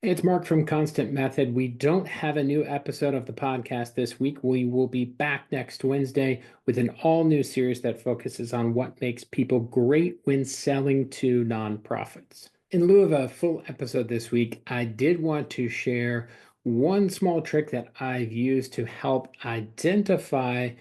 Hey, it's Mark from Constant Method. We don't have a new episode of the podcast this week. We will be back next Wednesday with an all-new series that focuses on what makes people great when selling to nonprofits. In lieu of a full episode this week, I did want to share one small trick that I've used to help identify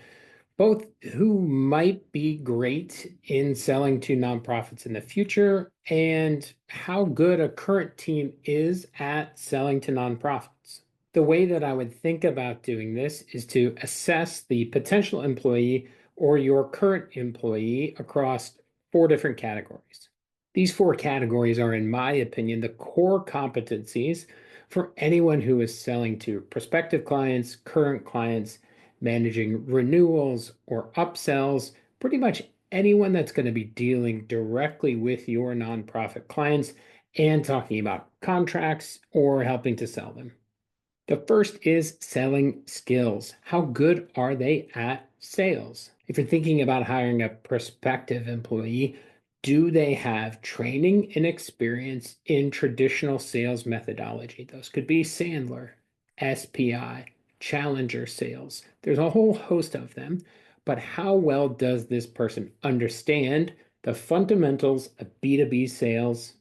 both who might be great in selling to nonprofits in the future and how good a current team is at selling to nonprofits. The way that I would think about doing this is to assess the potential employee or your current employee across four different categories. These four categories are, in my opinion, the core competencies for anyone who is selling to prospective clients, current clients, managing renewals or upsells, pretty much anyone that's going to be dealing directly with your nonprofit clients and talking about contracts or helping to sell them. The first is selling skills. How good are they at sales? If you're thinking about hiring a prospective employee, do they have training and experience in traditional sales methodology? Those could be Sandler, SPI, Challenger sales. There's a whole host of them, but how well does this person understand the fundamentals of B2B sales,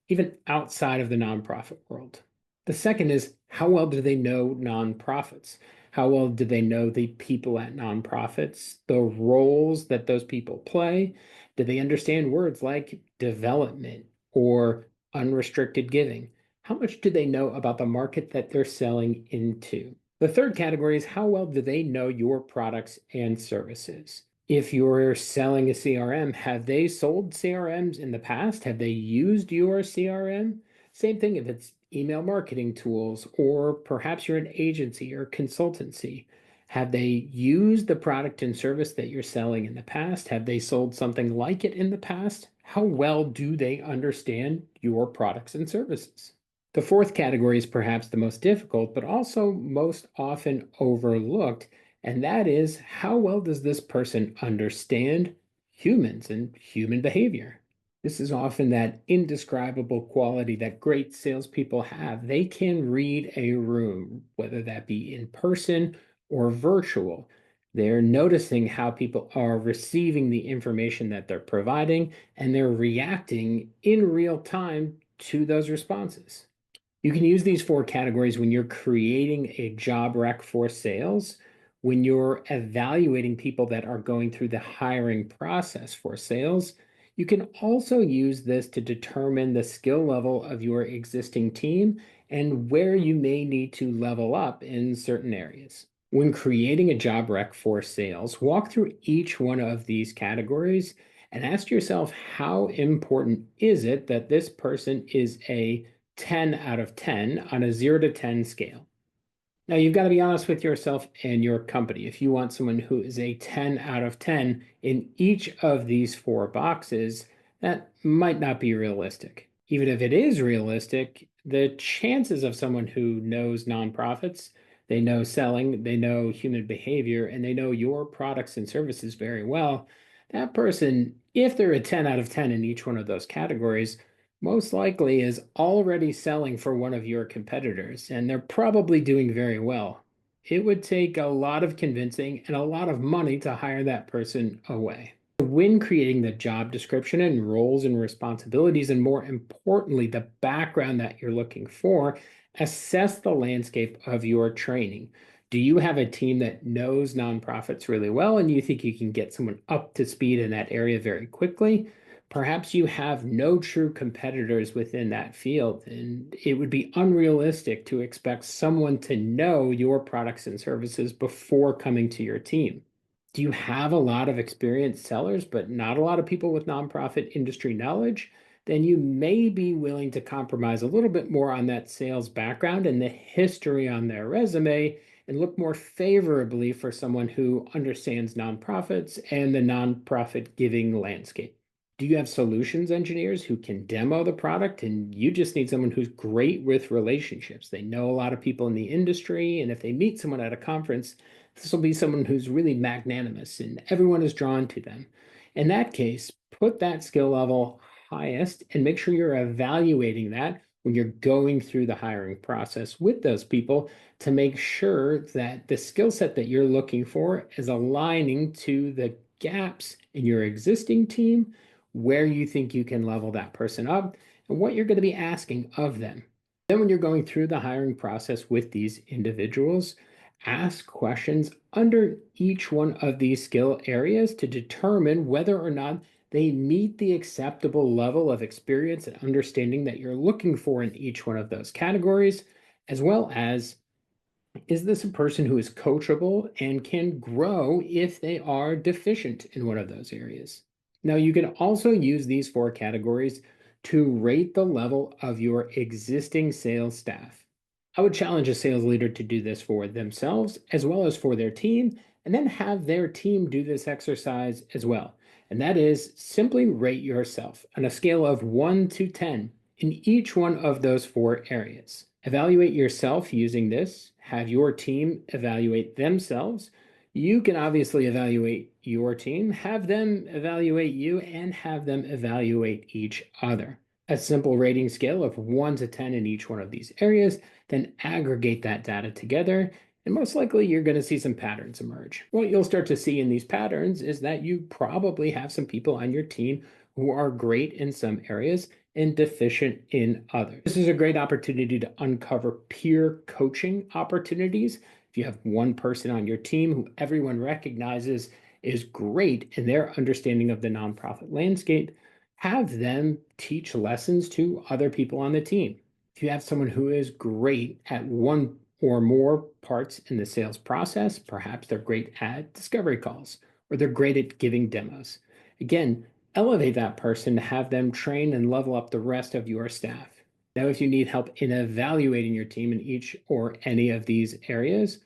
even outside of the nonprofit world? The second is how well do they know nonprofits? How well do they know the people at nonprofits, the roles that those people play? Do they understand words like development or unrestricted giving? How much do they know about the market that they're selling into? The third category is how well do they know your products and services? If you're selling a CRM, have they sold CRMs in the past? Have they used your CRM? Same thing if it's email marketing tools, or perhaps you're an agency or consultancy. Have they used the product and service that you're selling in the past? Have they sold something like it in the past? How well do they understand your products and services? The fourth category is perhaps the most difficult, but also most often overlooked, and that is how well does this person understand humans and human behavior? This is often that indescribable quality that great salespeople have. They can read a room, whether that be in person or virtual. They're noticing how people are receiving the information that they're providing, and they're reacting in real time to those responses. You can use these four categories when you're creating a job rec for sales, when you're evaluating people that are going through the hiring process for sales. You can also use this to determine the skill level of your existing team and where you may need to level up in certain areas. When creating a job rec for sales, walk through each one of these categories and ask yourself, how important is it that this person is a 10 out of 10 on a 0 to 10 scale? Now, you've got to be honest with yourself and your company. If you want someone who is a 10 out of 10 in each of these four boxes, that might not be realistic. Even if it is realistic, the chances of someone who knows nonprofits, they know selling, they know human behavior, and they know your products and services very well, that person, if they're a 10 out of 10 in each one of those categories, most likely is already selling for one of your competitors, and they're probably doing very well. It would take a lot of convincing and a lot of money to hire that person away. When creating the job description and roles and responsibilities, and more importantly, the background that you're looking for, assess the landscape of your training. Do you have a team that knows nonprofits really well and you think you can get someone up to speed in that area very quickly? Perhaps you have no true competitors within that field, and it would be unrealistic to expect someone to know your products and services before coming to your team. Do you have a lot of experienced sellers, but not a lot of people with nonprofit industry knowledge? Then you may be willing to compromise a little bit more on that sales background and the history on their resume and look more favorably for someone who understands nonprofits and the nonprofit giving landscape. Do you have solutions engineers who can demo the product and you just need someone who's great with relationships? They know a lot of people in the industry, and if they meet someone at a conference, this will be someone who's really magnanimous and everyone is drawn to them. In that case, put that skill level highest and make sure you're evaluating that when you're going through the hiring process with those people to make sure that the skill set that you're looking for is aligning to the gaps in your existing team, where you think you can level that person up, and what you're going to be asking of them. Then, when you're going through the hiring process with these individuals, ask questions under each one of these skill areas to determine whether or not they meet the acceptable level of experience and understanding that you're looking for in each one of those categories, as well as is this a person who is coachable and can grow if they are deficient in one of those areas? Now, you can also use these four categories to rate the level of your existing sales staff. I would challenge a sales leader to do this for themselves as well as for their team, and then have their team do this exercise as well. And that is simply rate yourself on a scale of 1 to 10 in each one of those four areas. Evaluate yourself using this, have your team evaluate themselves. You can obviously evaluate your team, have them evaluate you, and have them evaluate each other. A simple rating scale of 1 to 10 in each one of these areas, then aggregate that data together, and most likely you're going to see some patterns emerge. What you'll start to see in these patterns is that you probably have some people on your team who are great in some areas and deficient in others. This is a great opportunity to uncover peer coaching opportunities. If you have one person on your team who everyone recognizes is great in their understanding of the nonprofit landscape, have them teach lessons to other people on the team. If you have someone who is great at one or more parts in the sales process, perhaps they're great at discovery calls or they're great at giving demos. Again, elevate that person to have them train and level up the rest of your staff. Now, if you need help in evaluating your team in each or any of these areas,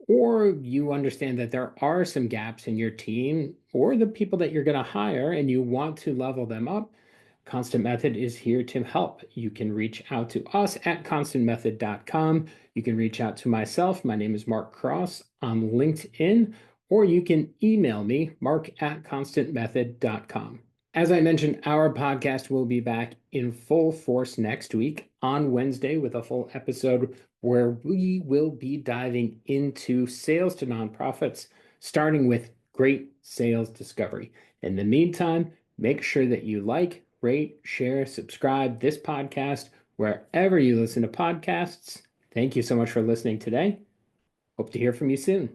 or you understand that there are some gaps in your team or the people that you're going to hire and you want to level them up, Constant Method is here to help. You can reach out to us at constantmethod.com. You can reach out to myself. My name is Mark Cross on LinkedIn, or you can email me, mark@constantmethod.com. As I mentioned, our podcast will be back in full force next week on Wednesday with a full episode where we will be diving into sales to nonprofits, starting with great sales discovery. In the meantime, make sure that you like, rate, share, subscribe this podcast wherever you listen to podcasts. Thank you so much for listening today. Hope to hear from you soon.